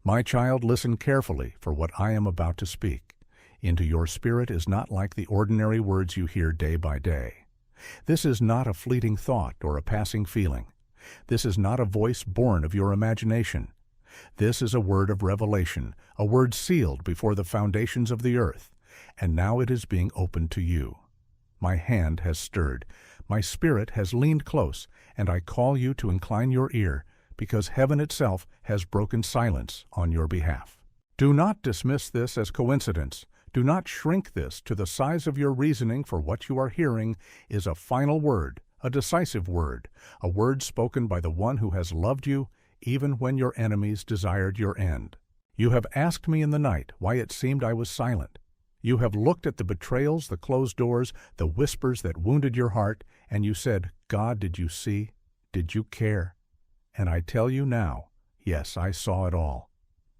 My child, listen carefully for what I am about to speak. Into your spirit is not like the ordinary words you hear day by day. This is not a fleeting thought or a passing feeling. This is not a voice born of your imagination. This is a word of revelation, a word sealed before the foundations of the earth, and now it is being opened to you. My hand has stirred, my spirit has leaned close, and I call you to incline your ear, because heaven itself has broken silence on your behalf. Do not dismiss this as coincidence. Do not shrink this to the size of your reasoning, for what you are hearing is a final word, a decisive word, a word spoken by the one who has loved you, even when your enemies desired your end. You have asked me in the night why it seemed I was silent. You have looked at the betrayals, the closed doors, the whispers that wounded your heart, and you said, God, did you see? Did you care? And I tell you now, yes, I saw it all.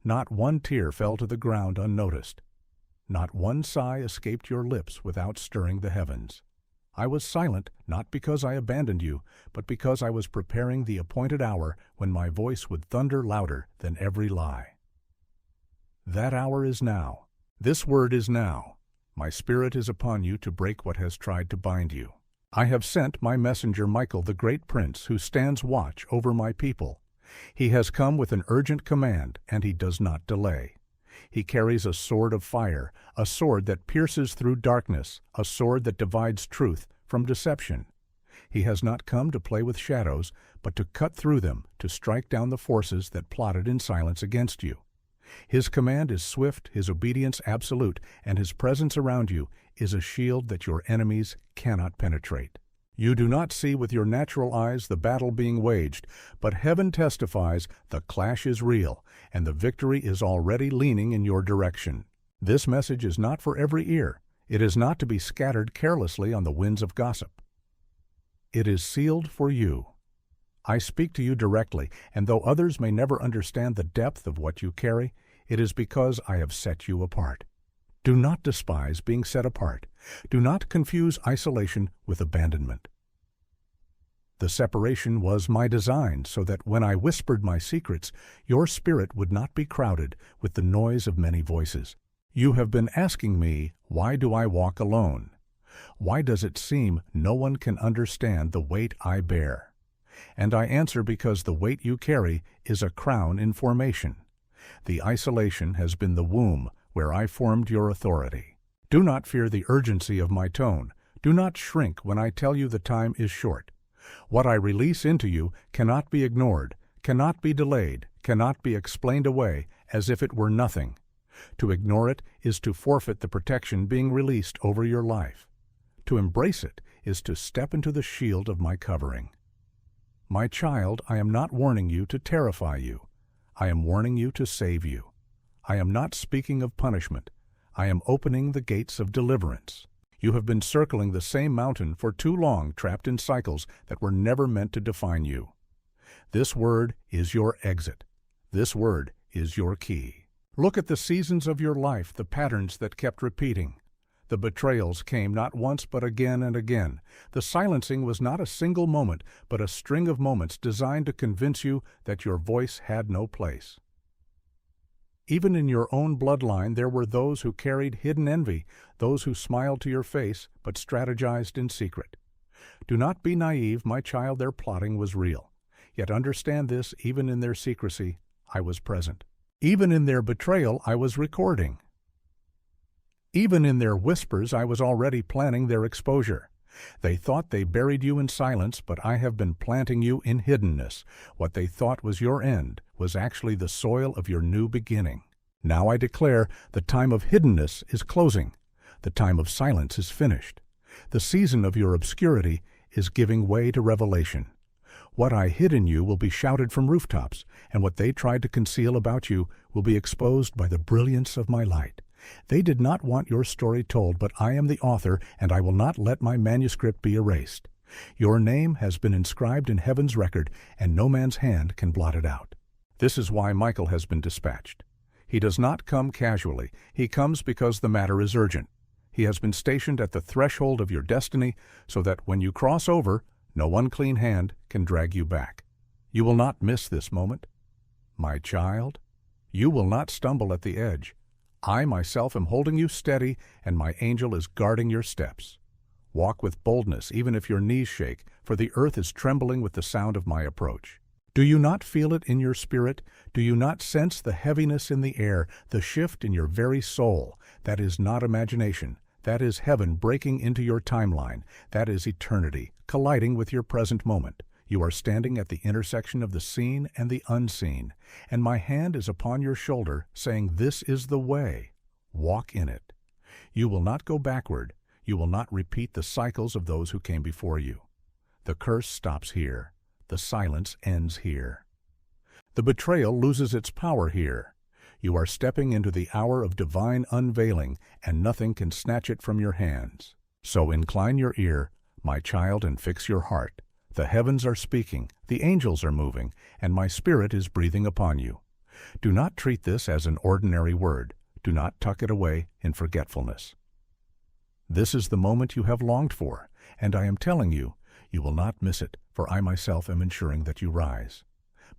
Not one tear fell to the ground unnoticed. Not one sigh escaped your lips without stirring the heavens. I was silent not because I abandoned you, but because I was preparing the appointed hour when my voice would thunder louder than every lie. That hour is now. This word is now. My spirit is upon you to break what has tried to bind you. I have sent my messenger Michael, the great prince, who stands watch over my people. He has come with an urgent command, and he does not delay. He carries a sword of fire, a sword that pierces through darkness, a sword that divides truth from deception. He has not come to play with shadows, but to cut through them, to strike down the forces that plotted in silence against you. His command is swift, his obedience absolute, and his presence around you is a shield that your enemies cannot penetrate. You do not see with your natural eyes the battle being waged, but heaven testifies the clash is real, and the victory is already leaning in your direction. This message is not for every ear. It is not to be scattered carelessly on the winds of gossip. It is sealed for you. I speak to you directly, and though others may never understand the depth of what you carry, it is because I have set you apart. Do not despise being set apart. Do not confuse isolation with abandonment. The separation was my design, so that when I whispered my secrets, your spirit would not be crowded with the noise of many voices. You have been asking me, why do I walk alone? Why does it seem no one can understand the weight I bear? And I answer, because the weight you carry is a crown in formation. The isolation has been the womb where I formed your authority. Do not fear the urgency of my tone. Do not shrink when I tell you the time is short. What I release into you cannot be ignored, cannot be delayed, cannot be explained away as if it were nothing. To ignore it is to forfeit the protection being released over your life. To embrace it is to step into the shield of my covering. My child, I am not warning you to terrify you. I am warning you to save you. I am not speaking of punishment. I am opening the gates of deliverance. You have been circling the same mountain for too long, trapped in cycles that were never meant to define you. This word is your exit. This word is your key. Look at the seasons of your life, the patterns that kept repeating. The betrayals came not once but again and again. The silencing was not a single moment, but a string of moments designed to convince you that your voice had no place. Even in your own bloodline there were those who carried hidden envy, those who smiled to your face but strategized in secret. Do not be naive, my child, their plotting was real. Yet understand this, even in their secrecy, I was present. Even in their betrayal, I was recording. Even in their whispers, I was already planning their exposure. They thought they buried you in silence, but I have been planting you in hiddenness. What they thought was your end was actually the soil of your new beginning. Now I declare the time of hiddenness is closing. The time of silence is finished. The season of your obscurity is giving way to revelation. What I hid in you will be shouted from rooftops, and what they tried to conceal about you will be exposed by the brilliance of my light. They did not want your story told, but I am the author, and I will not let my manuscript be erased. Your name has been inscribed in heaven's record, and no man's hand can blot it out. This is why Michael has been dispatched. He does not come casually. He comes because the matter is urgent. He has been stationed at the threshold of your destiny, so that when you cross over, no unclean hand can drag you back. You will not miss this moment. My child, You will not stumble at the edge. I myself am holding you steady, and my angel is guarding your steps. Walk with boldness, even if your knees shake, for the earth is trembling with the sound of my approach. Do you not feel it in your spirit? Do you not sense the heaviness in the air, the shift in your very soul? That is not imagination. That is heaven breaking into your timeline. That is eternity, colliding with your present moment. You are standing at the intersection of the seen and the unseen, and my hand is upon your shoulder, saying, "This is the way. Walk in it." You will not go backward. You will not repeat the cycles of those who came before you. The curse stops here. The silence ends here. The betrayal loses its power here. You are stepping into the hour of divine unveiling, and nothing can snatch it from your hands. So incline your ear, my child, and fix your heart. The heavens are speaking, the angels are moving, and my spirit is breathing upon you. Do not treat this as an ordinary word. Do not tuck it away in forgetfulness. This is the moment you have longed for, and I am telling you, you will not miss it, for I myself am ensuring that you rise.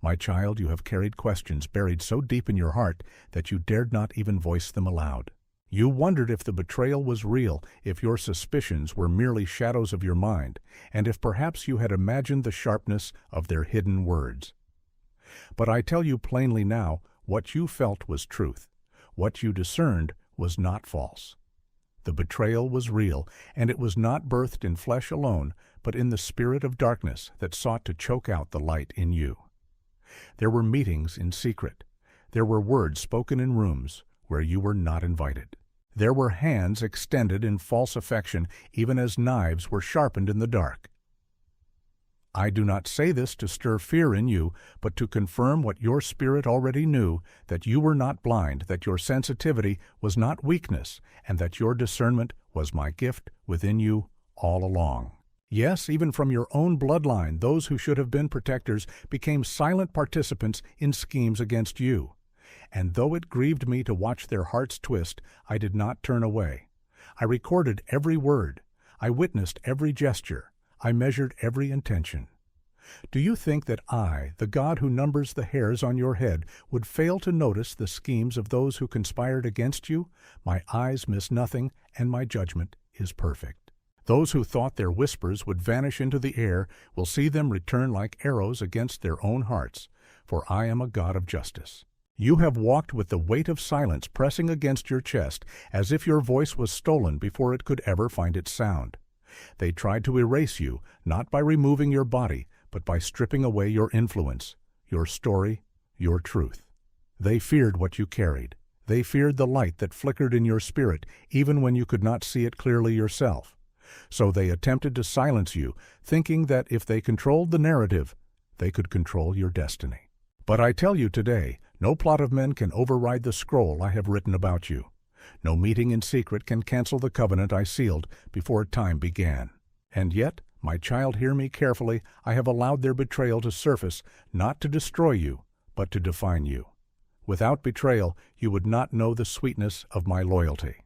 My child, you have carried questions buried so deep in your heart that you dared not even voice them aloud. You wondered if the betrayal was real, if your suspicions were merely shadows of your mind, and if perhaps you had imagined the sharpness of their hidden words. But I tell you plainly now, what you felt was truth. What you discerned was not false. The betrayal was real, and it was not birthed in flesh alone, but in the spirit of darkness that sought to choke out the light in you. There were meetings in secret. There were words spoken in rooms where you were not invited. There were hands extended in false affection, even as knives were sharpened in the dark. I do not say this to stir fear in you, but to confirm what your spirit already knew, that you were not blind, that your sensitivity was not weakness, and that your discernment was my gift within you all along. Yes, even from your own bloodline, those who should have been protectors became silent participants in schemes against you. And though it grieved me to watch their hearts twist, I did not turn away. I recorded every word. I witnessed every gesture. I measured every intention. Do you think that I, the God who numbers the hairs on your head, would fail to notice the schemes of those who conspired against you? My eyes miss nothing, and my judgment is perfect. Those who thought their whispers would vanish into the air will see them return like arrows against their own hearts, for I am a God of justice. You have walked with the weight of silence pressing against your chest, as if your voice was stolen before it could ever find its sound. They tried to erase you, not by removing your body, but by stripping away your influence, your story, your truth. They feared what you carried. They feared the light that flickered in your spirit, even when you could not see it clearly yourself. So they attempted to silence you, thinking that if they controlled the narrative, they could control your destiny. But I tell you today, no plot of men can override the scroll I have written about you. No meeting in secret can cancel the covenant I sealed before time began. And yet, my child, hear me carefully, I have allowed their betrayal to surface, not to destroy you, but to define you. Without betrayal, you would not know the sweetness of my loyalty.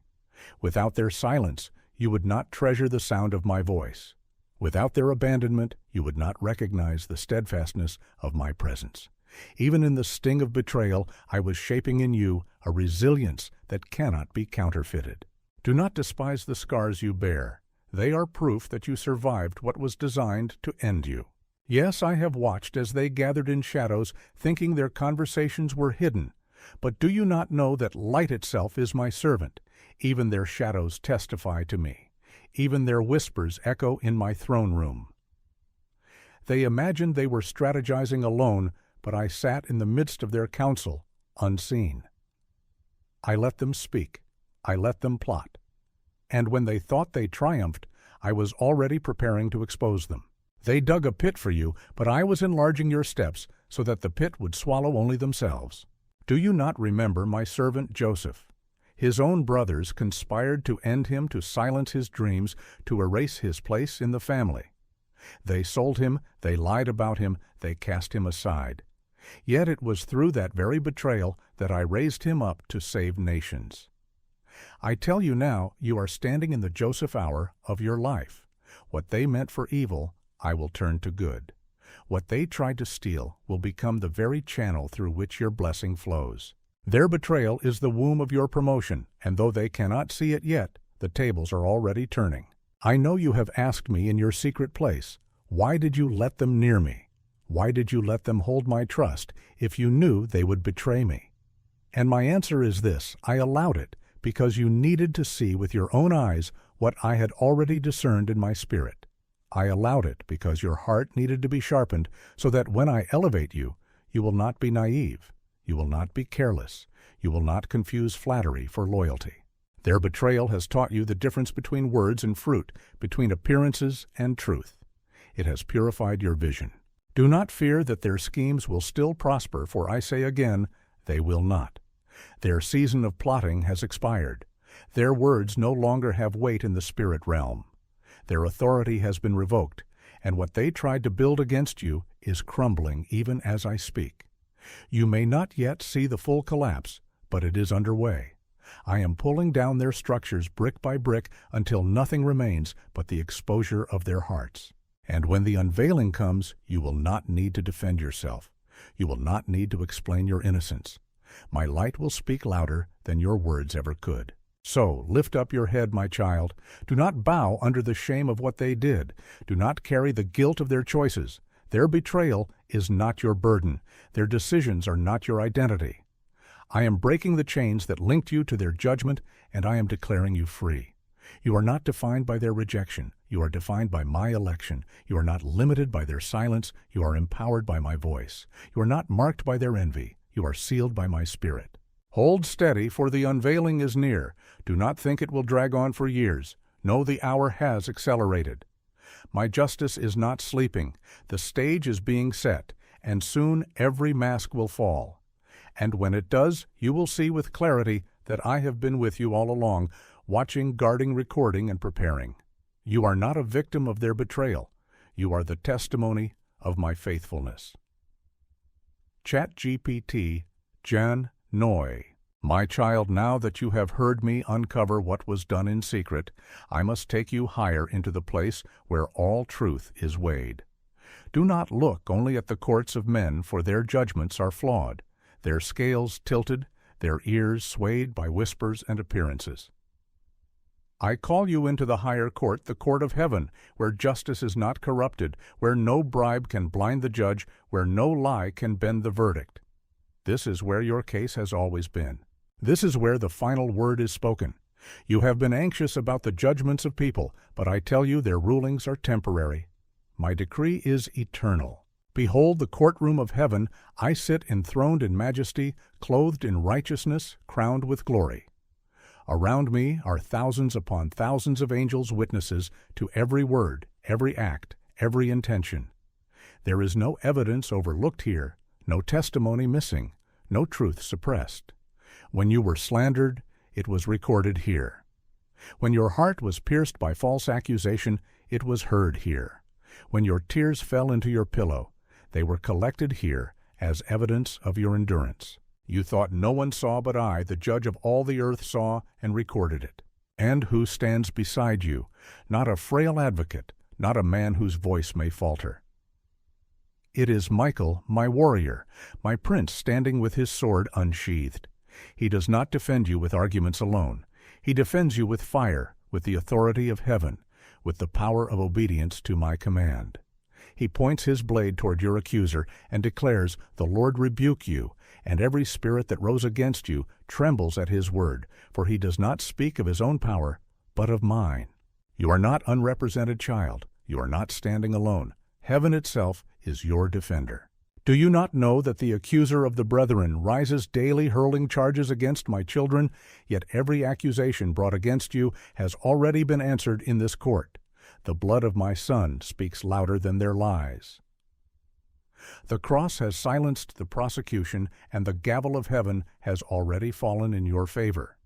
Without their silence, you would not treasure the sound of my voice. Without their abandonment, you would not recognize the steadfastness of my presence. Even in the sting of betrayal, I was shaping in you a resilience that cannot be counterfeited. Do not despise the scars you bear. They are proof that you survived what was designed to end you. Yes, I have watched as they gathered in shadows, thinking their conversations were hidden. But do you not know that light itself is my servant? Even their shadows testify to me. Even their whispers echo in my throne room. They imagined they were strategizing alone, but I sat in the midst of their council, unseen. I let them speak. I let them plot. And when they thought they triumphed, I was already preparing to expose them. They dug a pit for you, but I was enlarging your steps so that the pit would swallow only themselves. Do you not remember my servant Joseph? His own brothers conspired to end him, to silence his dreams, to erase his place in the family. They sold him, they lied about him, they cast him aside. Yet it was through that very betrayal that I raised him up to save nations. I tell you now, you are standing in the Joseph hour of your life. What they meant for evil, I will turn to good. What they tried to steal will become the very channel through which your blessing flows. Their betrayal is the womb of your promotion, and though they cannot see it yet, the tables are already turning. I know you have asked me in your secret place, why did you let them near me? Why did you let them hold my trust if you knew they would betray me? And my answer is this: I allowed it because you needed to see with your own eyes what I had already discerned in my spirit. I allowed it because your heart needed to be sharpened so that when I elevate you, you will not be naive. You will not be careless. You will not confuse flattery for loyalty. Their betrayal has taught you the difference between words and fruit, between appearances and truth. It has purified your vision. Do not fear that their schemes will still prosper, for I say again, they will not. Their season of plotting has expired. Their words no longer have weight in the spirit realm. Their authority has been revoked, and what they tried to build against you is crumbling even as I speak. You may not yet see the full collapse, but it is underway. I am pulling down their structures brick by brick until nothing remains but the exposure of their hearts. And when the unveiling comes, you will not need to defend yourself. You will not need to explain your innocence. My light will speak louder than your words ever could. So lift up your head, my child. Do not bow under the shame of what they did. Do not carry the guilt of their choices. Their betrayal is not your burden. Their decisions are not your identity. I am breaking the chains that linked you to their judgment, and I am declaring you free. You are not defined by their rejection. You are defined by my election. You are not limited by their silence. You are empowered by my voice. You are not marked by their envy. You are sealed by my spirit. Hold steady, for the unveiling is near. Do not think it will drag on for years. No, the hour has accelerated. My justice is not sleeping. The stage is being set, and soon every mask will fall. And when it does, you will see with clarity that I have been with you all along, watching, guarding, recording, and preparing. You are not a victim of their betrayal. You are the testimony of my faithfulness. ChatGPT, Jan Noy. My child, now that you have heard me uncover what was done in secret, I must take you higher into the place where all truth is weighed. Do not look only at the courts of men, for their judgments are flawed, their scales tilted, their ears swayed by whispers and appearances. I call you into the higher court, the court of heaven, where justice is not corrupted, where no bribe can blind the judge, where no lie can bend the verdict. This is where your case has always been. This is where the final word is spoken. You have been anxious about the judgments of people, but I tell you their rulings are temporary. My decree is eternal. Behold the courtroom of heaven. I sit enthroned in majesty, clothed in righteousness, crowned with glory. Around me are thousands upon thousands of angels, witnesses to every word, every act, every intention. There is no evidence overlooked here, no testimony missing, no truth suppressed. When you were slandered, it was recorded here. When your heart was pierced by false accusation, it was heard here. When your tears fell into your pillow, they were collected here as evidence of your endurance. You thought no one saw but I, the judge of all the earth, saw and recorded it. And who stands beside you? Not a frail advocate, not a man whose voice may falter. It is Michael, my warrior, my prince standing with his sword unsheathed. He does not defend you with arguments alone. He defends you with fire, with the authority of heaven, with the power of obedience to my command. He points his blade toward your accuser and declares, "The Lord rebuke you," and every spirit that rose against you trembles at his word, for he does not speak of his own power, but of mine. You are not unrepresented, child. You are not standing alone. Heaven itself is your defender. Do you not know that the accuser of the brethren rises daily hurling charges against my children? Yet every accusation brought against you has already been answered in this court. The blood of my Son speaks louder than their lies. The cross has silenced the prosecution, and the gavel of heaven has already fallen in your favor.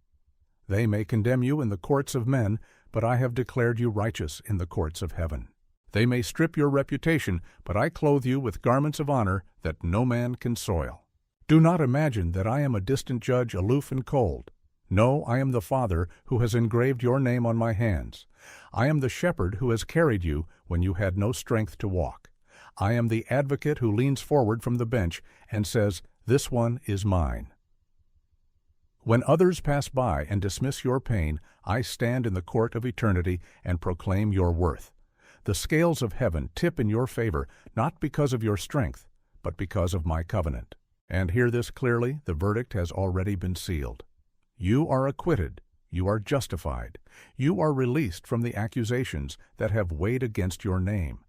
They may condemn you in the courts of men, but I have declared you righteous in the courts of heaven. They may strip your reputation, but I clothe you with garments of honor that no man can soil. Do not imagine that I am a distant judge, aloof and cold. No, I am the Father who has engraved your name on my hands. I am the shepherd who has carried you when you had no strength to walk. I am the advocate who leans forward from the bench and says, "This one is mine." When others pass by and dismiss your pain, I stand in the court of eternity and proclaim your worth. The scales of heaven tip in your favor, not because of your strength, but because of my covenant. And hear this clearly, the verdict has already been sealed. You are acquitted. You are justified. You are released from the accusations that have weighed against your name.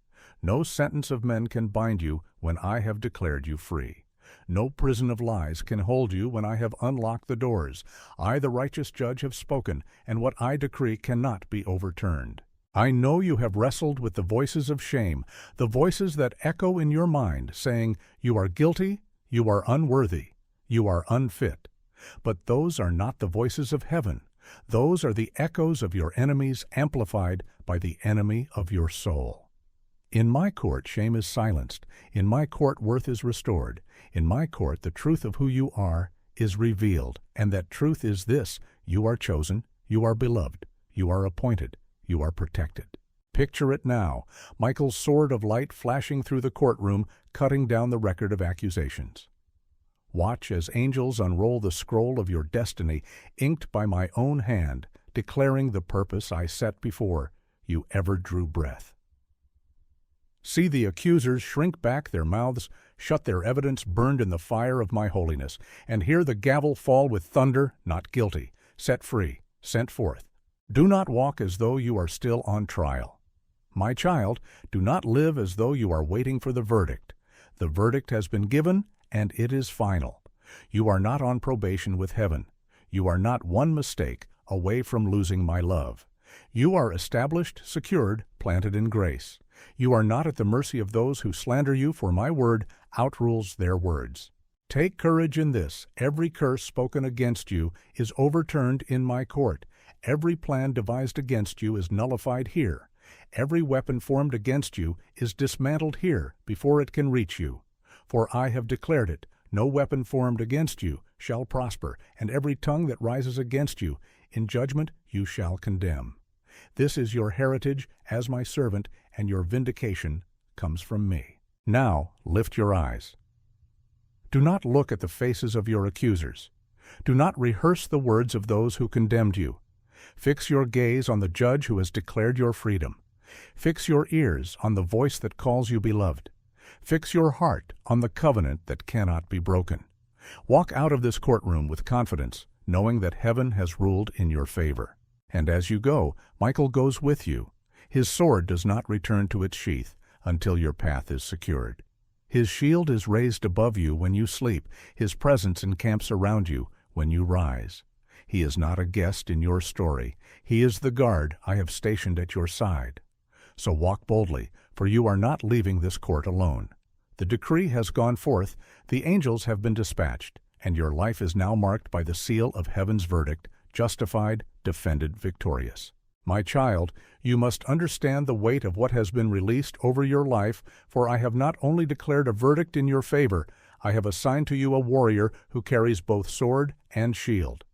No sentence of men can bind you when I have declared you free. No prison of lies can hold you when I have unlocked the doors. I, the righteous judge, have spoken, and what I decree cannot be overturned. I know you have wrestled with the voices of shame, the voices that echo in your mind, saying, "You are guilty, you are unworthy, you are unfit." But those are not the voices of heaven. Those are the echoes of your enemies amplified by the enemy of your soul. In my court, shame is silenced. In my court, worth is restored. In my court, the truth of who you are is revealed. And that truth is this: you are chosen, you are beloved, you are appointed, you are protected. Picture it now, Michael's sword of light flashing through the courtroom, cutting down the record of accusations. Watch as angels unroll the scroll of your destiny, inked by my own hand, declaring the purpose I set before you ever drew breath. See the accusers shrink back their mouths, shut their evidence burned in the fire of my holiness, and hear the gavel fall with thunder, not guilty, set free, sent forth. Do not walk as though you are still on trial. My child, do not live as though you are waiting for the verdict. The verdict has been given, and it is final. You are not on probation with heaven. You are not one mistake away from losing my love. You are established, secured, planted in grace. You are not at the mercy of those who slander you, for my word outrules their words. Take courage in this. Every curse spoken against you is overturned in my court. Every plan devised against you is nullified here. Every weapon formed against you is dismantled here before it can reach you. For I have declared it, no weapon formed against you shall prosper, and every tongue that rises against you, in judgment you shall condemn. This is your heritage as my servant, and your vindication comes from me. Now lift your eyes. Do not look at the faces of your accusers. Do not rehearse the words of those who condemned you. Fix your gaze on the judge who has declared your freedom. Fix your ears on the voice that calls you beloved. Fix your heart on the covenant that cannot be broken. Walk out of this courtroom with confidence, knowing that heaven has ruled in your favor. And as you go, Michael goes with you. His sword does not return to its sheath until your path is secured. His shield is raised above you when you sleep. His presence encamps around you when you rise. He is not a guest in your story. He is the guard I have stationed at your side. So walk boldly, for you are not leaving this court alone. The decree has gone forth, the angels have been dispatched, and your life is now marked by the seal of heaven's verdict, justified, defended, victorious. My child, you must understand the weight of what has been released over your life, for I have not only declared a verdict in your favor, I have assigned to you a warrior who carries both sword and shield.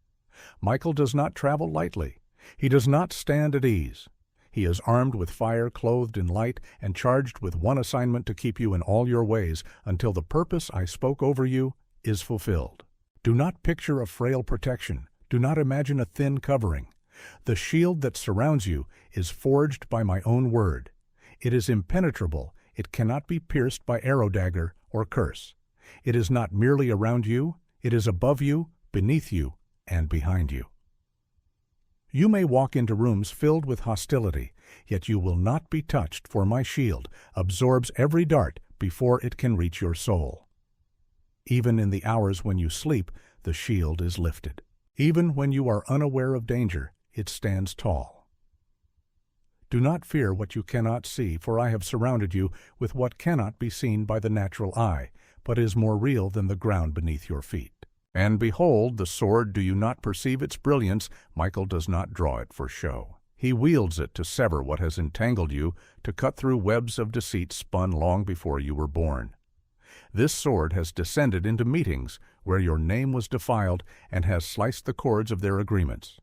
Michael does not travel lightly. He does not stand at ease. He is armed with fire, clothed in light, and charged with one assignment to keep you in all your ways until the purpose I spoke over you is fulfilled. Do not picture a frail protection. Do not imagine a thin covering. The shield that surrounds you is forged by my own word. It is impenetrable. It cannot be pierced by arrow, dagger, or curse. It is not merely around you. It is above you, beneath you, and behind you. You may walk into rooms filled with hostility, yet you will not be touched, for my shield absorbs every dart before it can reach your soul. Even in the hours when you sleep, the shield is lifted. Even when you are unaware of danger, it stands tall. Do not fear what you cannot see, for I have surrounded you with what cannot be seen by the natural eye, but is more real than the ground beneath your feet. And behold, the sword, do you not perceive its brilliance? Michael does not draw it for show. He wields it to sever what has entangled you, to cut through webs of deceit spun long before you were born. This sword has descended into meetings where your name was defiled and has sliced the cords of their agreements.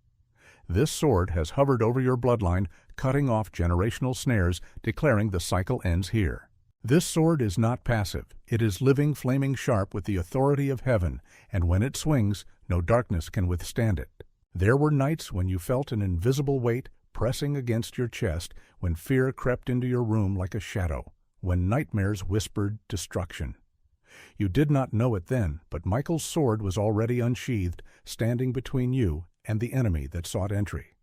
This sword has hovered over your bloodline, cutting off generational snares, declaring the cycle ends here. This sword is not passive. It is living, flaming sharp with the authority of heaven, and when it swings, no darkness can withstand it. There were nights when you felt an invisible weight pressing against your chest, when fear crept into your room like a shadow, when nightmares whispered destruction. You did not know it then, but Michael's sword was already unsheathed, standing between you and the enemy that sought entry.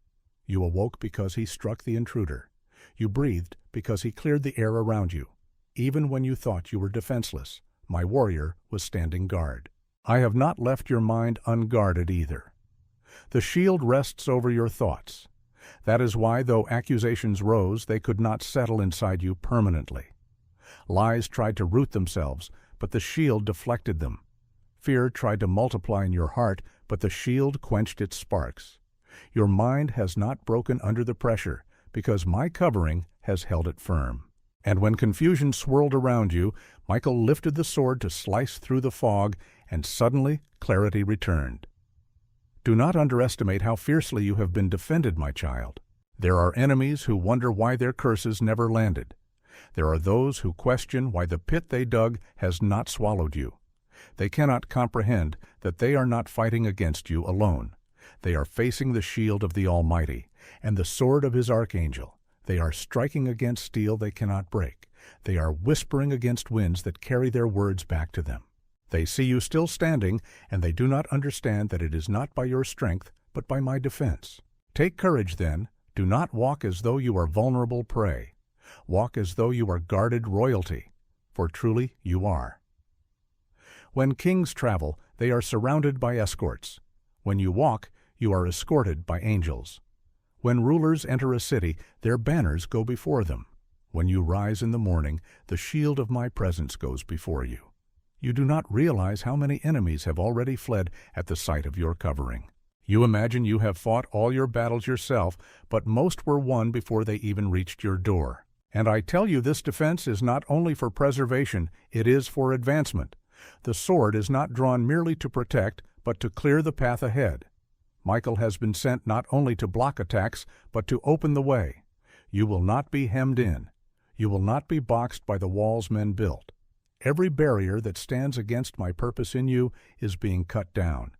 You awoke because he struck the intruder. You breathed because he cleared the air around you. Even when you thought you were defenseless, my warrior was standing guard. I have not left your mind unguarded either. The shield rests over your thoughts. That is why, though accusations rose, they could not settle inside you permanently. Lies tried to root themselves, but the shield deflected them. Fear tried to multiply in your heart, but the shield quenched its sparks. Your mind has not broken under the pressure, because my covering has held it firm. And when confusion swirled around you, Michael lifted the sword to slice through the fog, and suddenly clarity returned. Do not underestimate how fiercely you have been defended, my child. There are enemies who wonder why their curses never landed. There are those who question why the pit they dug has not swallowed you. They cannot comprehend that they are not fighting against you alone. They are facing the shield of the Almighty and the sword of His Archangel. They are striking against steel they cannot break. They are whispering against winds that carry their words back to them. They see you still standing, and they do not understand that it is not by your strength, but by my defense. Take courage, then. Do not walk as though you are vulnerable prey. Walk as though you are guarded royalty, for truly you are. When kings travel, they are surrounded by escorts. When you walk, you are escorted by angels. When rulers enter a city, their banners go before them. When you rise in the morning, the shield of my presence goes before you. You do not realize how many enemies have already fled at the sight of your covering. You imagine you have fought all your battles yourself, but most were won before they even reached your door. And I tell you, this defense is not only for preservation, it is for advancement. The sword is not drawn merely to protect, but to clear the path ahead. Michael has been sent not only to block attacks, but to open the way. You will not be hemmed in. You will not be boxed by the walls men built. Every barrier that stands against my purpose in you is being cut down.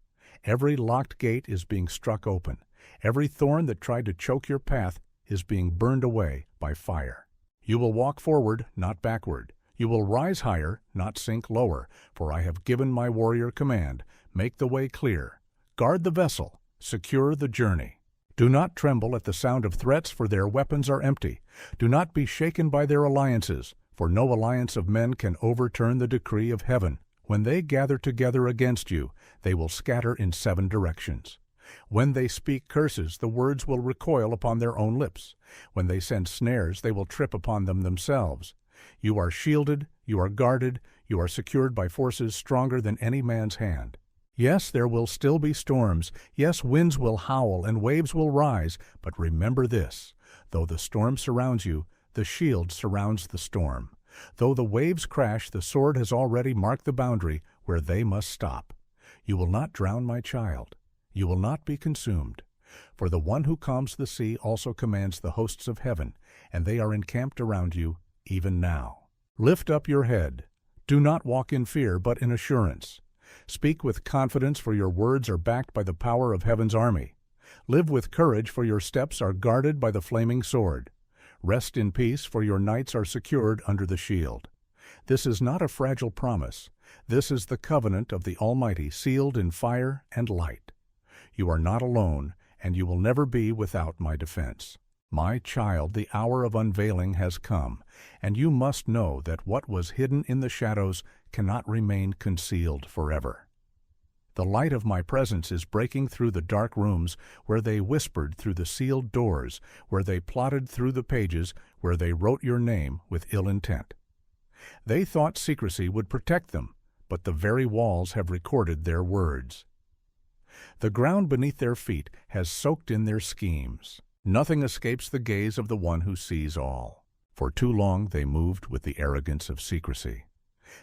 Every locked gate is being struck open. Every thorn that tried to choke your path is being burned away by fire. You will walk forward, not backward. You will rise higher, not sink lower, for I have given my warrior command. Make the way clear. Guard the vessel. Secure the journey. Do not tremble at the sound of threats, for their weapons are empty. Do not be shaken by their alliances, for no alliance of men can overturn the decree of heaven. When they gather together against you, they will scatter in 7 directions. When they speak curses, the words will recoil upon their own lips. When they send snares, they will trip upon them themselves. You are shielded, you are guarded, you are secured by forces stronger than any man's hand. Yes, there will still be storms. Yes, winds will howl and waves will rise. But remember this, though the storm surrounds you, the shield surrounds the storm. Though the waves crash, the sword has already marked the boundary where they must stop. You will not drown, my child. You will not be consumed. For the one who calms the sea also commands the hosts of heaven, and they are encamped around you even now. Lift up your head. Do not walk in fear, but in assurance. Speak with confidence, for your words are backed by the power of heaven's army. Live with courage, for your steps are guarded by the flaming sword. Rest in peace, for your nights are secured under the shield. This is not a fragile promise. This is the covenant of the Almighty, sealed in fire and light. You are not alone, and you will never be without my defense. My child, the hour of unveiling has come, and you must know that what was hidden in the shadows cannot remain concealed forever. The light of my presence is breaking through the dark rooms where they whispered through the sealed doors, where they plotted through the pages, where they wrote your name with ill intent. They thought secrecy would protect them, but the very walls have recorded their words. The ground beneath their feet has soaked in their schemes. Nothing escapes the gaze of the one who sees all. For too long they moved with the arrogance of secrecy.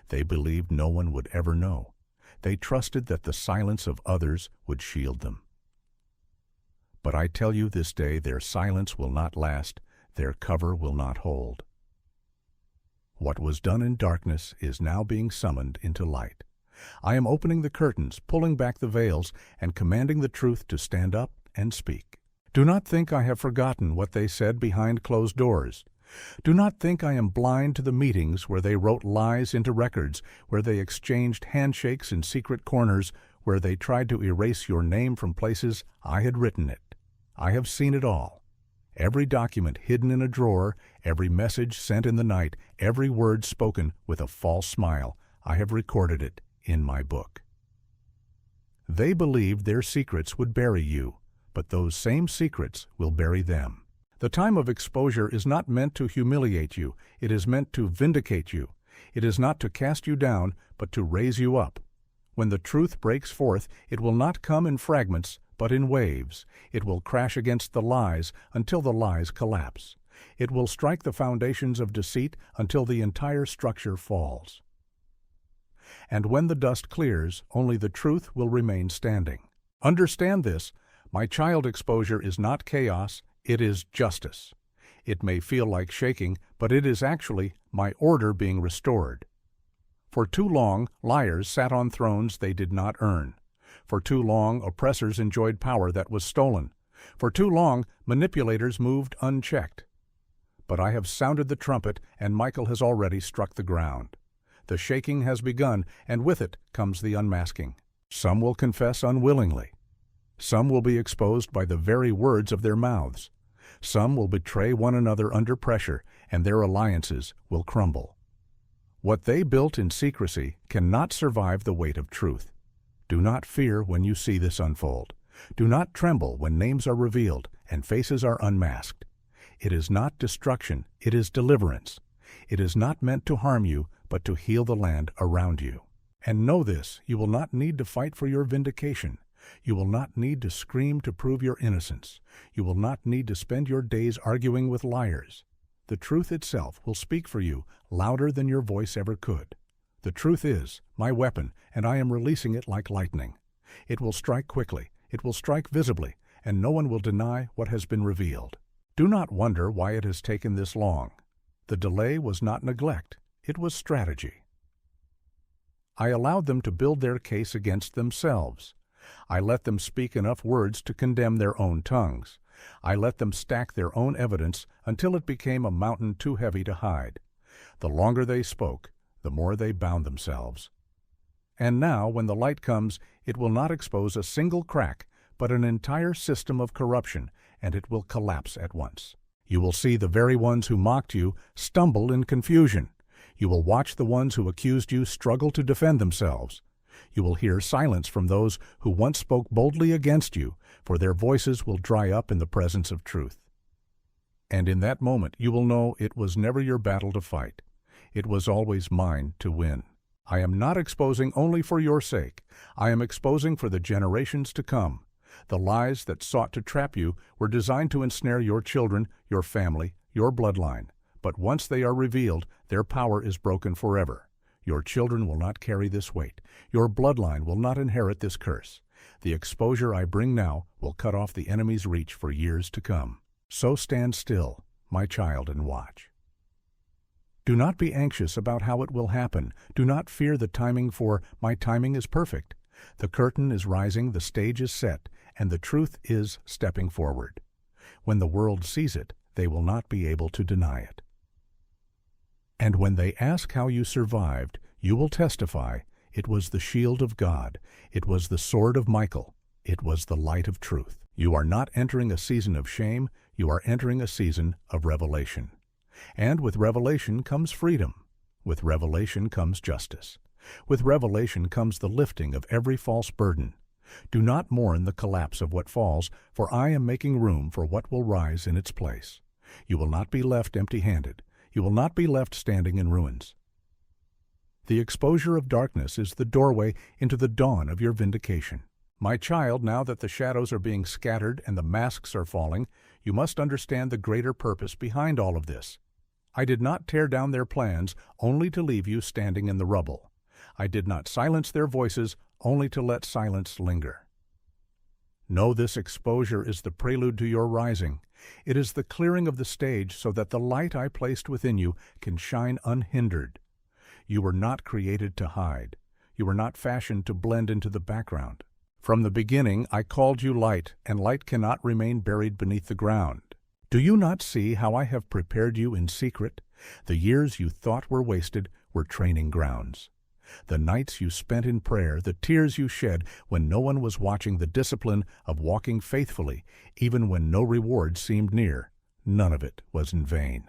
They believed no one would ever know. They trusted that the silence of others would shield them. But I tell you this day, their silence will not last, their cover will not hold. What was done in darkness is now being summoned into light. I am opening the curtains, pulling back the veils, and commanding the truth to stand up and speak. Do not think I have forgotten what they said behind closed doors. Do not think I am blind to the meetings where they wrote lies into records, where they exchanged handshakes in secret corners, where they tried to erase your name from places I had written it. I have seen it all. Every document hidden in a drawer, every message sent in the night, every word spoken with a false smile, I have recorded it in my book. They believed their secrets would bury you, but those same secrets will bury them. The time of exposure is not meant to humiliate you, it is meant to vindicate you. It is not to cast you down, but to raise you up. When the truth breaks forth, it will not come in fragments, but in waves. It will crash against the lies until the lies collapse. It will strike the foundations of deceit until the entire structure falls. And when the dust clears, only the truth will remain standing. Understand this, my child, exposure is not chaos, it is justice. It may feel like shaking, but it is actually my order being restored. For too long, liars sat on thrones they did not earn. For too long, oppressors enjoyed power that was stolen. For too long, manipulators moved unchecked. But I have sounded the trumpet, and Michael has already struck the ground. The shaking has begun, and with it comes the unmasking. Some will confess unwillingly. Some will be exposed by the very words of their mouths. Some will betray one another under pressure, and their alliances will crumble. What they built in secrecy cannot survive the weight of truth. Do not fear when you see this unfold. Do not tremble when names are revealed and faces are unmasked. It is not destruction, it is deliverance. It is not meant to harm you, but to heal the land around you. And know this, you will not need to fight for your vindication. You will not need to scream to prove your innocence. You will not need to spend your days arguing with liars. The truth itself will speak for you louder than your voice ever could. The truth is my weapon, and I am releasing it like lightning. It will strike quickly, it will strike visibly, and no one will deny what has been revealed. Do not wonder why it has taken this long. The delay was not neglect, it was strategy. I allowed them to build their case against themselves. I let them speak enough words to condemn their own tongues. I let them stack their own evidence until it became a mountain too heavy to hide. The longer they spoke, the more they bound themselves. And now, when the light comes, it will not expose a single crack, but an entire system of corruption, and it will collapse at once. You will see the very ones who mocked you stumble in confusion. You will watch the ones who accused you struggle to defend themselves. You will hear silence from those who once spoke boldly against you, for their voices will dry up in the presence of truth. And in that moment you will know it was never your battle to fight. It was always mine to win. I am not exposing only for your sake. I am exposing for the generations to come. The lies that sought to trap you were designed to ensnare your children, your family, your bloodline. But once they are revealed, their power is broken forever. Your children will not carry this weight. Your bloodline will not inherit this curse. The exposure I bring now will cut off the enemy's reach for years to come. So stand still, my child, and watch. Do not be anxious about how it will happen. Do not fear the timing, for my timing is perfect. The curtain is rising, the stage is set, and the truth is stepping forward. When the world sees it, they will not be able to deny it. And when they ask how you survived, you will testify, it was the shield of God, it was the sword of Michael, it was the light of truth. You are not entering a season of shame, you are entering a season of revelation. And with revelation comes freedom. With revelation comes justice. With revelation comes the lifting of every false burden. Do not mourn the collapse of what falls, for I am making room for what will rise in its place. You will not be left empty-handed. You will not be left standing in ruins. The exposure of darkness is the doorway into the dawn of your vindication. My child, now that the shadows are being scattered and the masks are falling, you must understand the greater purpose behind all of this. I did not tear down their plans only to leave you standing in the rubble. I did not silence their voices only to let silence linger. Know this exposure is the prelude to your rising. It is the clearing of the stage so that the light I placed within you can shine unhindered. You were not created to hide. You were not fashioned to blend into the background. From the beginning I called you light, and light cannot remain buried beneath the ground. Do you not see how I have prepared you in secret? The years you thought were wasted were training grounds. The nights you spent in prayer, the tears you shed when no one was watching, the discipline of walking faithfully, even when no reward seemed near, none of it was in vain.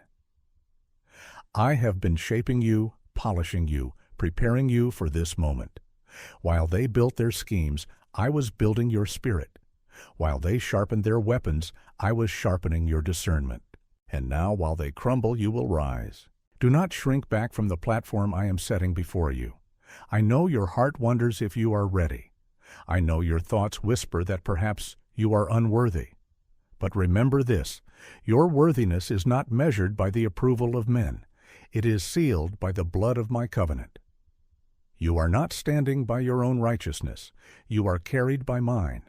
I have been shaping you, polishing you, preparing you for this moment. While they built their schemes, I was building your spirit. While they sharpened their weapons, I was sharpening your discernment. And now, while they crumble, you will rise. Do not shrink back from the platform I am setting before you. I know your heart wonders if you are ready. I know your thoughts whisper that perhaps you are unworthy. But remember this, your worthiness is not measured by the approval of men. It is sealed by the blood of my covenant. You are not standing by your own righteousness. You are carried by mine.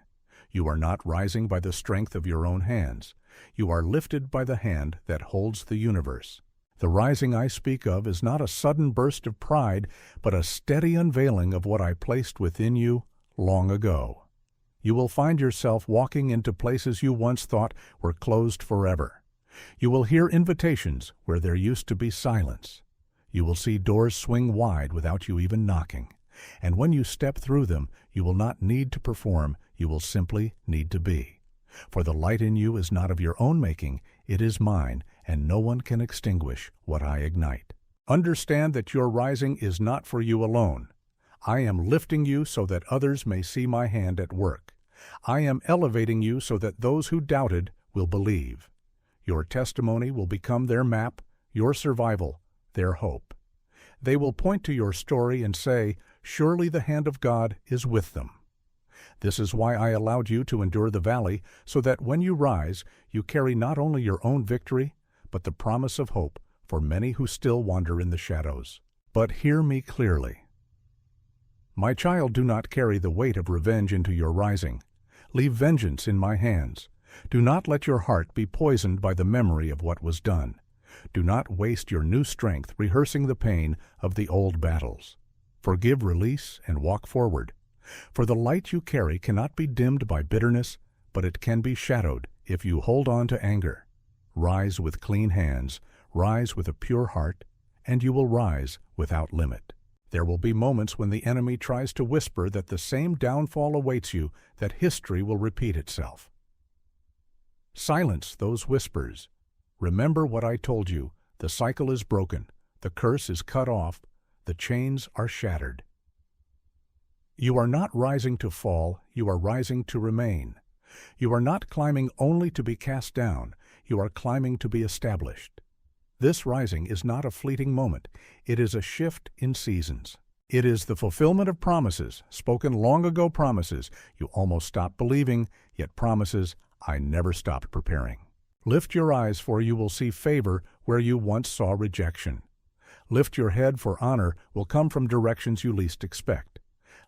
You are not rising by the strength of your own hands. You are lifted by the hand that holds the universe. The rising I speak of is not a sudden burst of pride, but a steady unveiling of what I placed within you long ago. You will find yourself walking into places you once thought were closed forever. You will hear invitations where there used to be silence. You will see doors swing wide without you even knocking. And when you step through them, you will not need to perform, you will simply need to be. For the light in you is not of your own making, it is mine, and no one can extinguish what I ignite. Understand that your rising is not for you alone. I am lifting you so that others may see my hand at work. I am elevating you so that those who doubted will believe. Your testimony will become their map, your survival, their hope. They will point to your story and say, "Surely the hand of God is with them." This is why I allowed you to endure the valley, so that when you rise, you carry not only your own victory, but the promise of hope for many who still wander in the shadows. But hear me clearly. My child, do not carry the weight of revenge into your rising. Leave vengeance in my hands. Do not let your heart be poisoned by the memory of what was done. Do not waste your new strength rehearsing the pain of the old battles. Forgive, release, and walk forward. For the light you carry cannot be dimmed by bitterness, but it can be shadowed if you hold on to anger. Rise with clean hands, rise with a pure heart, and you will rise without limit. There will be moments when the enemy tries to whisper that the same downfall awaits you, that history will repeat itself. Silence those whispers. Remember what I told you. The cycle is broken. The curse is cut off. The chains are shattered. You are not rising to fall. You are rising to remain. You are not climbing only to be cast down. You are climbing to be established. This rising is not a fleeting moment. It is a shift in seasons. It is the fulfillment of promises, spoken long ago, promises you almost stopped believing, yet promises I never stopped preparing. Lift your eyes, for you will see favor where you once saw rejection. Lift your head, for honor will come from directions you least expect.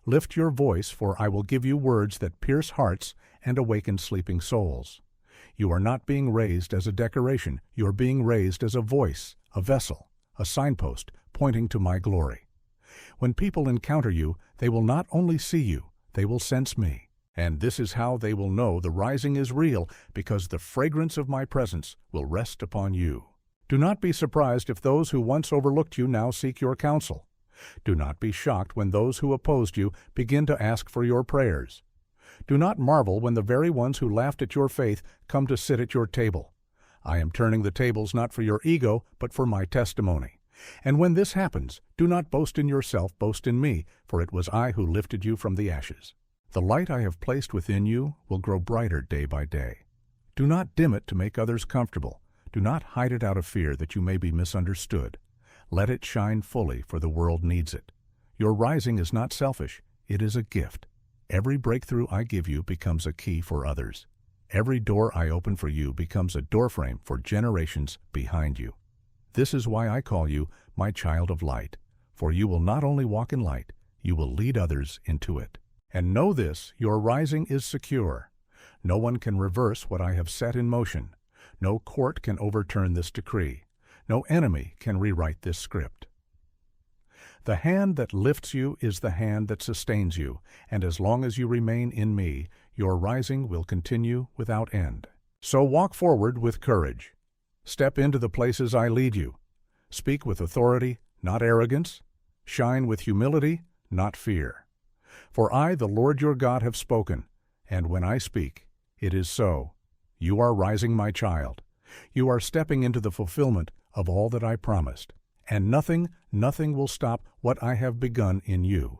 Lift your voice, for I will give you words that pierce hearts and awaken sleeping souls. You are not being raised as a decoration. You are being raised as a voice, a vessel, a signpost pointing to my glory. When people encounter you, they will not only see you, they will sense me. And this is how they will know the rising is real, because the fragrance of my presence will rest upon you. Do not be surprised if those who once overlooked you now seek your counsel. Do not be shocked when those who opposed you begin to ask for your prayers. Do not marvel when the very ones who laughed at your faith come to sit at your table. I am turning the tables not for your ego, but for my testimony. And when this happens, do not boast in yourself, boast in me, for it was I who lifted you from the ashes. The light I have placed within you will grow brighter day by day. Do not dim it to make others comfortable. Do not hide it out of fear that you may be misunderstood. Let it shine fully, for the world needs it. Your rising is not selfish, it is a gift. Every breakthrough I give you becomes a key for others. Every door I open for you becomes a doorframe for generations behind you. This is why I call you my child of light, for you will not only walk in light, you will lead others into it. And know this, your rising is secure. No one can reverse what I have set in motion. No court can overturn this decree. No enemy can rewrite this script. The hand that lifts you is the hand that sustains you, and as long as you remain in me, your rising will continue without end. So walk forward with courage. Step into the places I lead you. Speak with authority, not arrogance. Shine with humility, not fear. For I, the Lord your God, have spoken, and when I speak, it is so. You are rising, my child. You are stepping into the fulfillment of all that I promised, and nothing will stop what I have begun in you.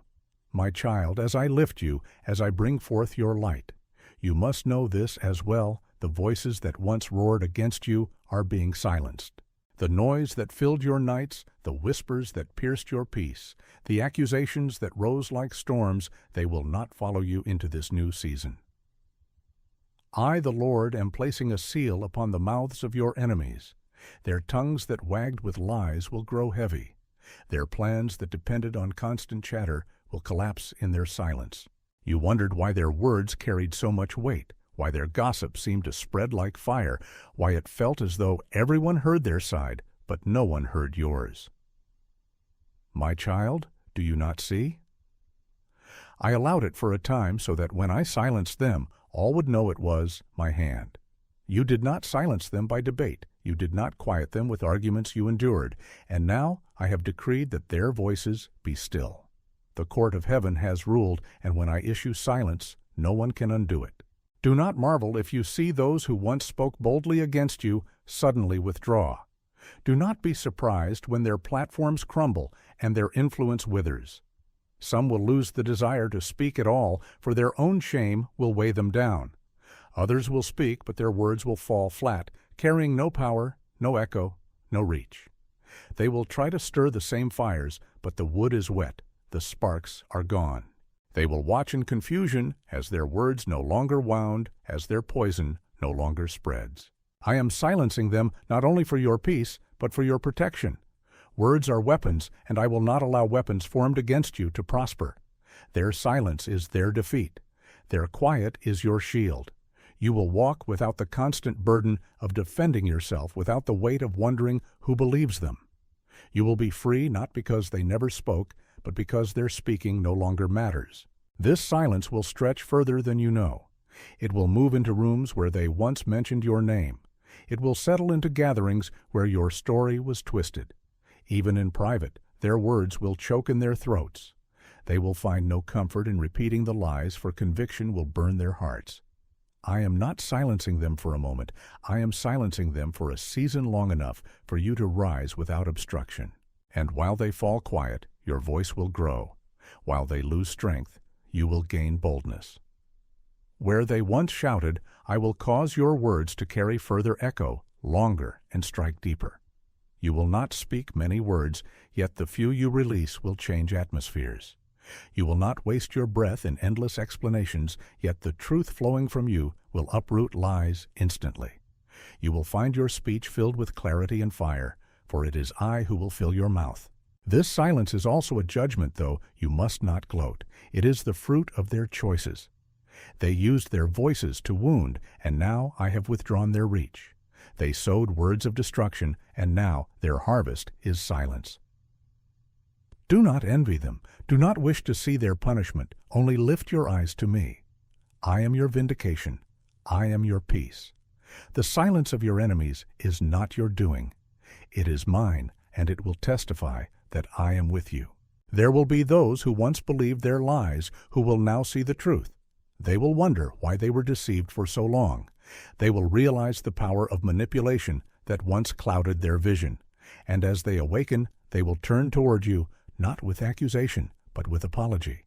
My child, as I lift you, as I bring forth your light, you must know this as well: the voices that once roared against you are being silenced. The noise that filled your nights, the whispers that pierced your peace, the accusations that rose like storms, they will not follow you into this new season. I, the Lord, am placing a seal upon the mouths of your enemies. Their tongues that wagged with lies will grow heavy. Their plans that depended on constant chatter will collapse in their silence. You wondered why their words carried so much weight, why their gossip seemed to spread like fire, why it felt as though everyone heard their side, but no one heard yours. My child, do you not see? I allowed it for a time so that when I silenced them, all would know it was my hand. You did not silence them by debate. You did not quiet them with arguments you endured. And now I have decreed that their voices be still. The court of heaven has ruled, and when I issue silence, no one can undo it. Do not marvel if you see those who once spoke boldly against you suddenly withdraw. Do not be surprised when their platforms crumble and their influence withers. Some will lose the desire to speak at all, for their own shame will weigh them down. Others will speak, but their words will fall flat, carrying no power, no echo, no reach. They will try to stir the same fires, but the wood is wet, the sparks are gone. They will watch in confusion as their words no longer wound, as their poison no longer spreads. I am silencing them not only for your peace, but for your protection. Words are weapons, and I will not allow weapons formed against you to prosper. Their silence is their defeat. Their quiet is your shield. You will walk without the constant burden of defending yourself, without the weight of wondering who believes them. You will be free not because they never spoke, but because their speaking no longer matters. This silence will stretch further than you know. It will move into rooms where they once mentioned your name. It will settle into gatherings where your story was twisted. Even in private, their words will choke in their throats. They will find no comfort in repeating the lies, for conviction will burn their hearts. I am not silencing them for a moment. I am silencing them for a season long enough for you to rise without obstruction. And while they fall quiet, your voice will grow. While they lose strength, you will gain boldness. Where they once shouted, I will cause your words to carry further echo, longer, and strike deeper. You will not speak many words, yet the few you release will change atmospheres. You will not waste your breath in endless explanations, yet the truth flowing from you will uproot lies instantly. You will find your speech filled with clarity and fire, for it is I who will fill your mouth. This silence is also a judgment, though you must not gloat. It is the fruit of their choices. They used their voices to wound, and now I have withdrawn their reach. They sowed words of destruction, and now their harvest is silence. Do not envy them. Do not wish to see their punishment. Only lift your eyes to me. I am your vindication. I am your peace. The silence of your enemies is not your doing. It is mine, and it will testify that I am with you. There will be those who once believed their lies who will now see the truth. They will wonder why they were deceived for so long. They will realize the power of manipulation that once clouded their vision. And as they awaken, they will turn toward you, not with accusation, but with apology.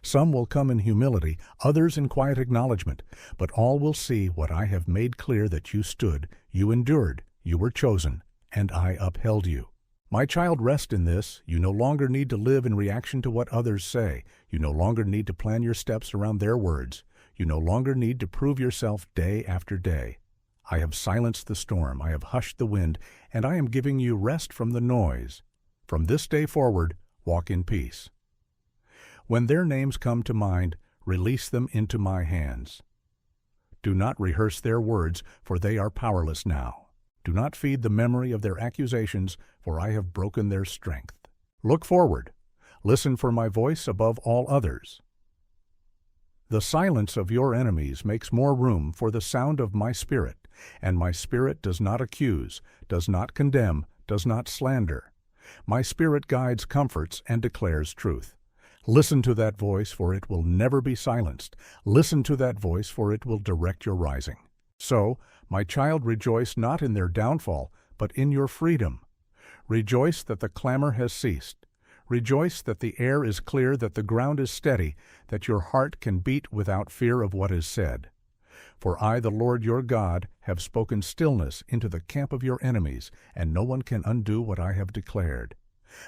Some will come in humility, others in quiet acknowledgement, but all will see what I have made clear: that you stood, you endured, you were chosen, and I upheld you. My child, rest in this. You no longer need to live in reaction to what others say. You no longer need to plan your steps around their words. You no longer need to prove yourself day after day. I have silenced the storm, I have hushed the wind, and I am giving you rest from the noise. From this day forward, walk in peace. When their names come to mind, release them into my hands. Do not rehearse their words, for they are powerless now. Do not feed the memory of their accusations, for I have broken their strength. Look forward. Listen for my voice above all others. The silence of your enemies makes more room for the sound of my Spirit, and my Spirit does not accuse, does not condemn, does not slander. My Spirit guides, comforts, and declares truth. Listen to that voice, for it will never be silenced. Listen to that voice, for it will direct your rising. So, my child, rejoice not in their downfall, but in your freedom. Rejoice that the clamor has ceased. Rejoice that the air is clear, that the ground is steady, that your heart can beat without fear of what is said. For I, the Lord your God, have spoken stillness into the camp of your enemies, and no one can undo what I have declared.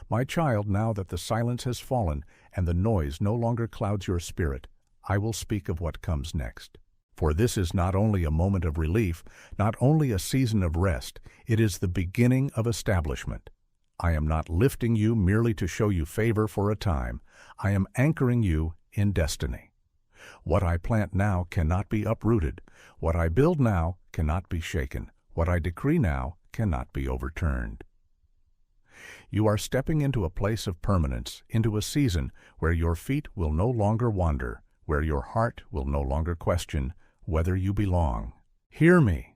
My child, now that the silence has fallen, and the noise no longer clouds your spirit, I will speak of what comes next. For this is not only a moment of relief, not only a season of rest, it is the beginning of establishment. I am not lifting you merely to show you favor for a time. I am anchoring you in destiny. What I plant now cannot be uprooted. What I build now cannot be shaken. What I decree now cannot be overturned. You are stepping into a place of permanence, into a season where your feet will no longer wander, where your heart will no longer question whether you belong. Hear me.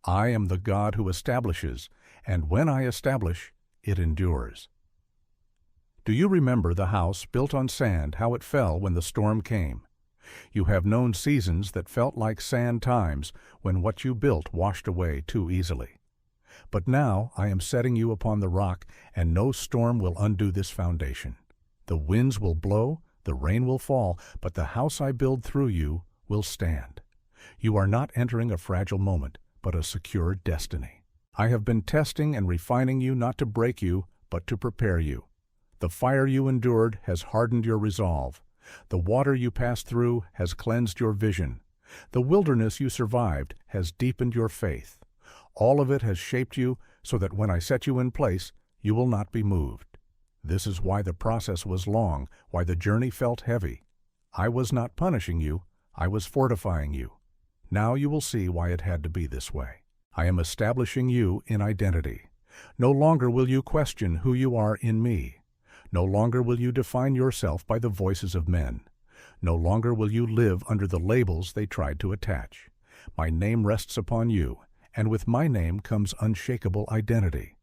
I am the God who establishes, and when I establish, it endures. Do you remember the house built on sand, how it fell when the storm came? You have known seasons that felt like sand times when what you built washed away too easily. But now I am setting you upon the rock, and no storm will undo this foundation. The winds will blow, the rain will fall, but the house I build through you will stand. You are not entering a fragile moment, but a secure destiny. I have been testing and refining you not to break you, but to prepare you. The fire you endured has hardened your resolve. The water you passed through has cleansed your vision. The wilderness you survived has deepened your faith. All of it has shaped you so that when I set you in place, you will not be moved. This is why the process was long, why the journey felt heavy. I was not punishing you, I was fortifying you. Now you will see why it had to be this way. I am establishing you in identity. No longer will you question who you are in me. No longer will you define yourself by the voices of men. No longer will you live under the labels they tried to attach. My name rests upon you, and with my name comes unshakable identity.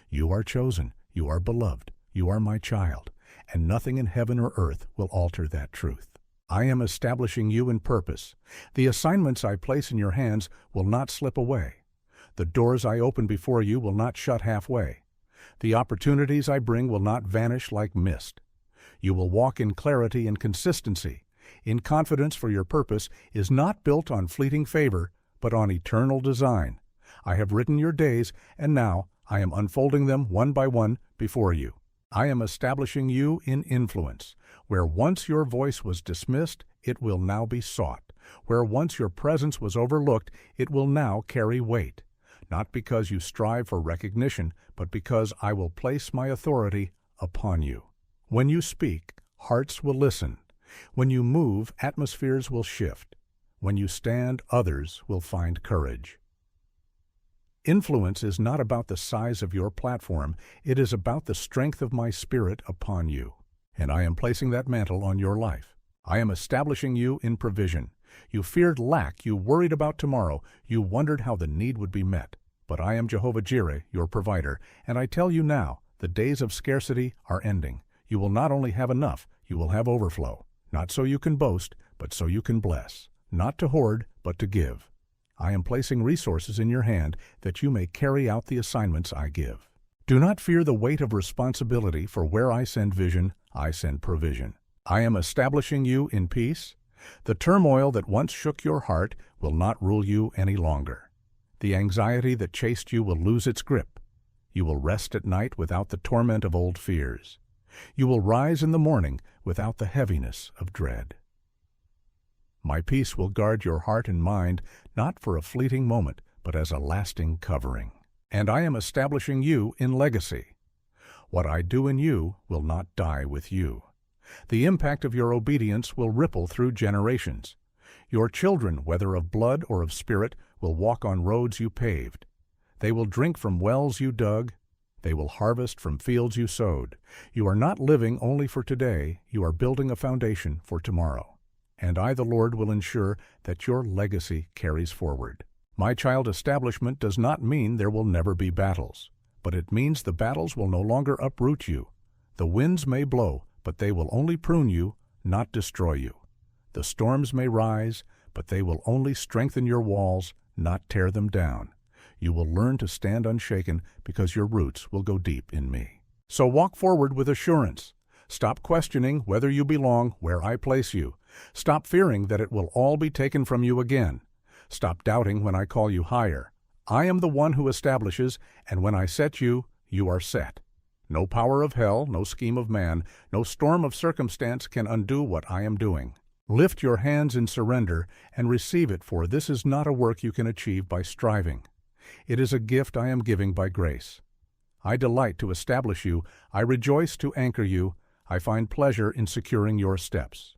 You are chosen, you are beloved, you are my child, and nothing in heaven or earth will alter that truth. I am establishing you in purpose. The assignments I place in your hands will not slip away. The doors I open before you will not shut halfway. The opportunities I bring will not vanish like mist. You will walk in clarity and consistency, in confidence, for your purpose is not built on fleeting favor, but on eternal design. I have written your days, and now I am unfolding them one by one before you. I am establishing you in influence. Where once your voice was dismissed, it will now be sought. Where once your presence was overlooked, it will now carry weight. Not because you strive for recognition, but because I will place my authority upon you. When you speak, hearts will listen. When you move, atmospheres will shift. When you stand, others will find courage. Influence is not about the size of your platform, it is about the strength of my Spirit upon you. And I am placing that mantle on your life. I am establishing you in provision. You feared lack, you worried about tomorrow, you wondered how the need would be met. But I am Jehovah Jireh, your provider, and I tell you now, the days of scarcity are ending. You will not only have enough, you will have overflow. Not so you can boast, but so you can bless. Not to hoard, but to give. I am placing resources in your hand that you may carry out the assignments I give. Do not fear the weight of responsibility, for where I send vision, I send provision. I am establishing you in peace. The turmoil that once shook your heart will not rule you any longer. The anxiety that chased you will lose its grip. You will rest at night without the torment of old fears. You will rise in the morning without the heaviness of dread. My peace will guard your heart and mind, not for a fleeting moment, but as a lasting covering. And I am establishing you in legacy. What I do in you will not die with you. The impact of your obedience will ripple through generations. Your children, whether of blood or of spirit, will walk on roads you paved. They will drink from wells you dug. They will harvest from fields you sowed. You are not living only for today, you are building a foundation for tomorrow. And I, the Lord, will ensure that your legacy carries forward. My child, establishment does not mean there will never be battles, but it means the battles will no longer uproot you. The winds may blow, but they will only prune you, not destroy you. The storms may rise, but they will only strengthen your walls, not tear them down. You will learn to stand unshaken because your roots will go deep in me. So walk forward with assurance. Stop questioning whether you belong where I place you. Stop fearing that it will all be taken from you again. Stop doubting when I call you higher. I am the one who establishes, and when I set you, you are set. No power of hell, no scheme of man, no storm of circumstance can undo what I am doing. Lift your hands in surrender and receive it, for this is not a work you can achieve by striving. It is a gift I am giving by grace. I delight to establish you. I rejoice to anchor you. I find pleasure in securing your steps.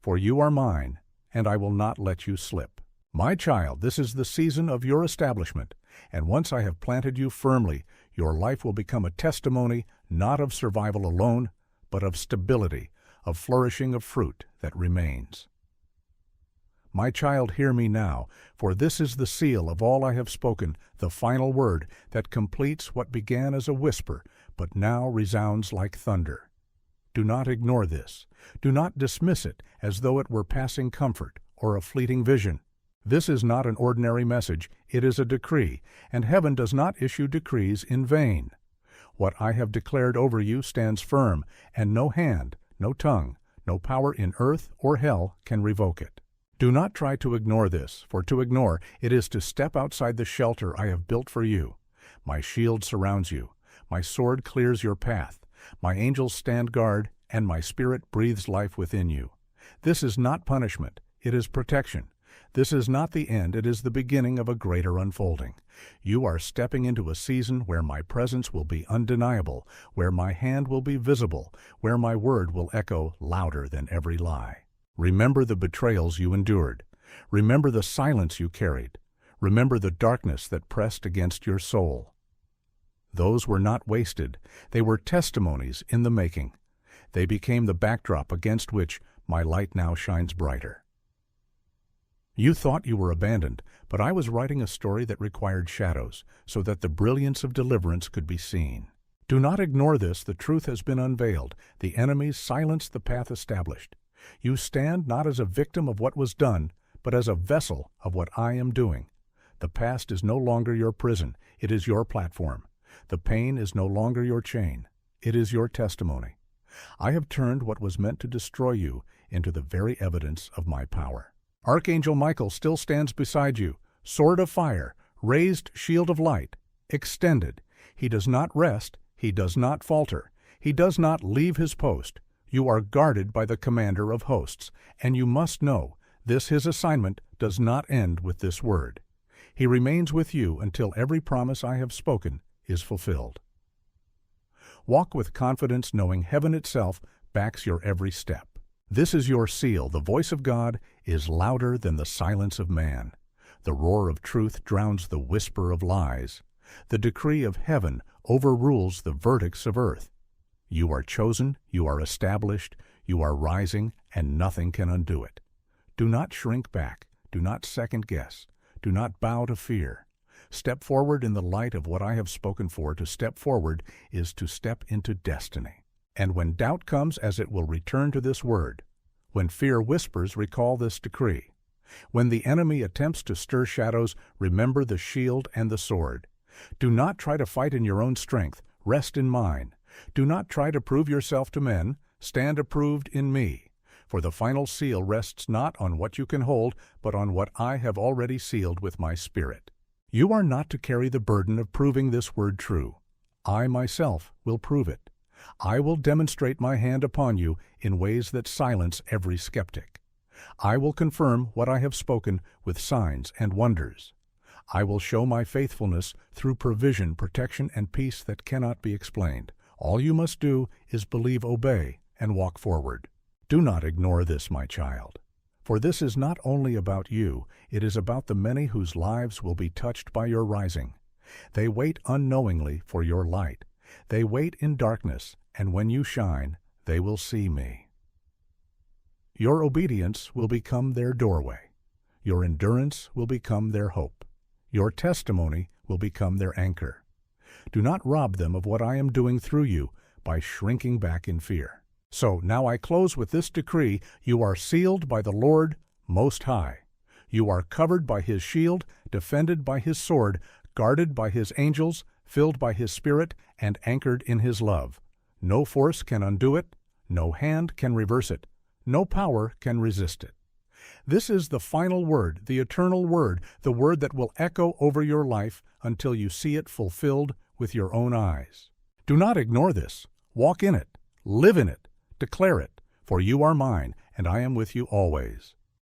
For you are mine, and I will not let you slip. My child, this is the season of your establishment, and once I have planted you firmly, your life will become a testimony not of survival alone, but of stability, of flourishing of fruit that remains. My child, hear me now, for this is the seal of all I have spoken, the final word that completes what began as a whisper, but now resounds like thunder. Do not ignore this. Do not dismiss it as though it were passing comfort or a fleeting vision. This is not an ordinary message, it is a decree, and heaven does not issue decrees in vain. What I have declared over you stands firm, and no hand, no tongue, no power in earth or hell can revoke it. Do not try to ignore this, for to ignore it is to step outside the shelter I have built for you. My shield surrounds you, my sword clears your path, my angels stand guard, and my spirit breathes life within you. This is not punishment, it is protection. This is not the end, it is the beginning of a greater unfolding. You are stepping into a season where my presence will be undeniable, where my hand will be visible, where my word will echo louder than every lie. Remember the betrayals you endured. Remember the silence you carried. Remember the darkness that pressed against your soul. Those were not wasted. They were testimonies in the making. They became the backdrop against which my light now shines brighter. You thought you were abandoned, but I was writing a story that required shadows, so that the brilliance of deliverance could be seen. Do not ignore this, the truth has been unveiled. The enemies silenced the path established. You stand not as a victim of what was done, but as a vessel of what I am doing. The past is no longer your prison, it is your platform. The pain is no longer your chain, it is your testimony. I have turned what was meant to destroy you into the very evidence of my power. Archangel Michael still stands beside you, sword of fire, raised shield of light, extended. He does not rest, he does not falter, he does not leave his post. You are guarded by the commander of hosts, and you must know this his assignment does not end with this word. He remains with you until every promise I have spoken is fulfilled. Walk with confidence, knowing heaven itself backs your every step. This is your seal. The voice of God is louder than the silence of man. The roar of truth drowns the whisper of lies. The decree of heaven overrules the verdicts of earth. You are chosen, you are established, you are rising, and nothing can undo it. Do not shrink back. Do not second guess. Do not bow to fear. Step forward in the light of what I have spoken for. To step forward is to step into destiny. And when doubt comes, as it will return to this word. When fear whispers, recall this decree. When the enemy attempts to stir shadows, remember the shield and the sword. Do not try to fight in your own strength. Rest in mine. Do not try to prove yourself to men. Stand approved in me. For the final seal rests not on what you can hold, but on what I have already sealed with my Spirit. You are not to carry the burden of proving this word true. I myself will prove it. I will demonstrate my hand upon you in ways that silence every skeptic. I will confirm what I have spoken with signs and wonders. I will show my faithfulness through provision, protection, and peace that cannot be explained. All you must do is believe, obey, and walk forward. Do not ignore this, my child. For this is not only about you, it is about the many whose lives will be touched by your rising. They wait unknowingly for your light. They wait in darkness, and when you shine, they will see me. Your obedience will become their doorway. Your endurance will become their hope. Your testimony will become their anchor. Do not rob them of what I am doing through you by shrinking back in fear. So now I close with this decree: you are sealed by the Lord Most High. You are covered by His shield, defended by His sword, guarded by His angels, filled by His Spirit, and anchored in His love. No force can undo it. No hand can reverse it. No power can resist it. This is the final word, the eternal word, the word that will echo over your life until you see it fulfilled with your own eyes. Do not ignore this. Walk in it. Live in it. Declare it. For you are mine, and I am with you always.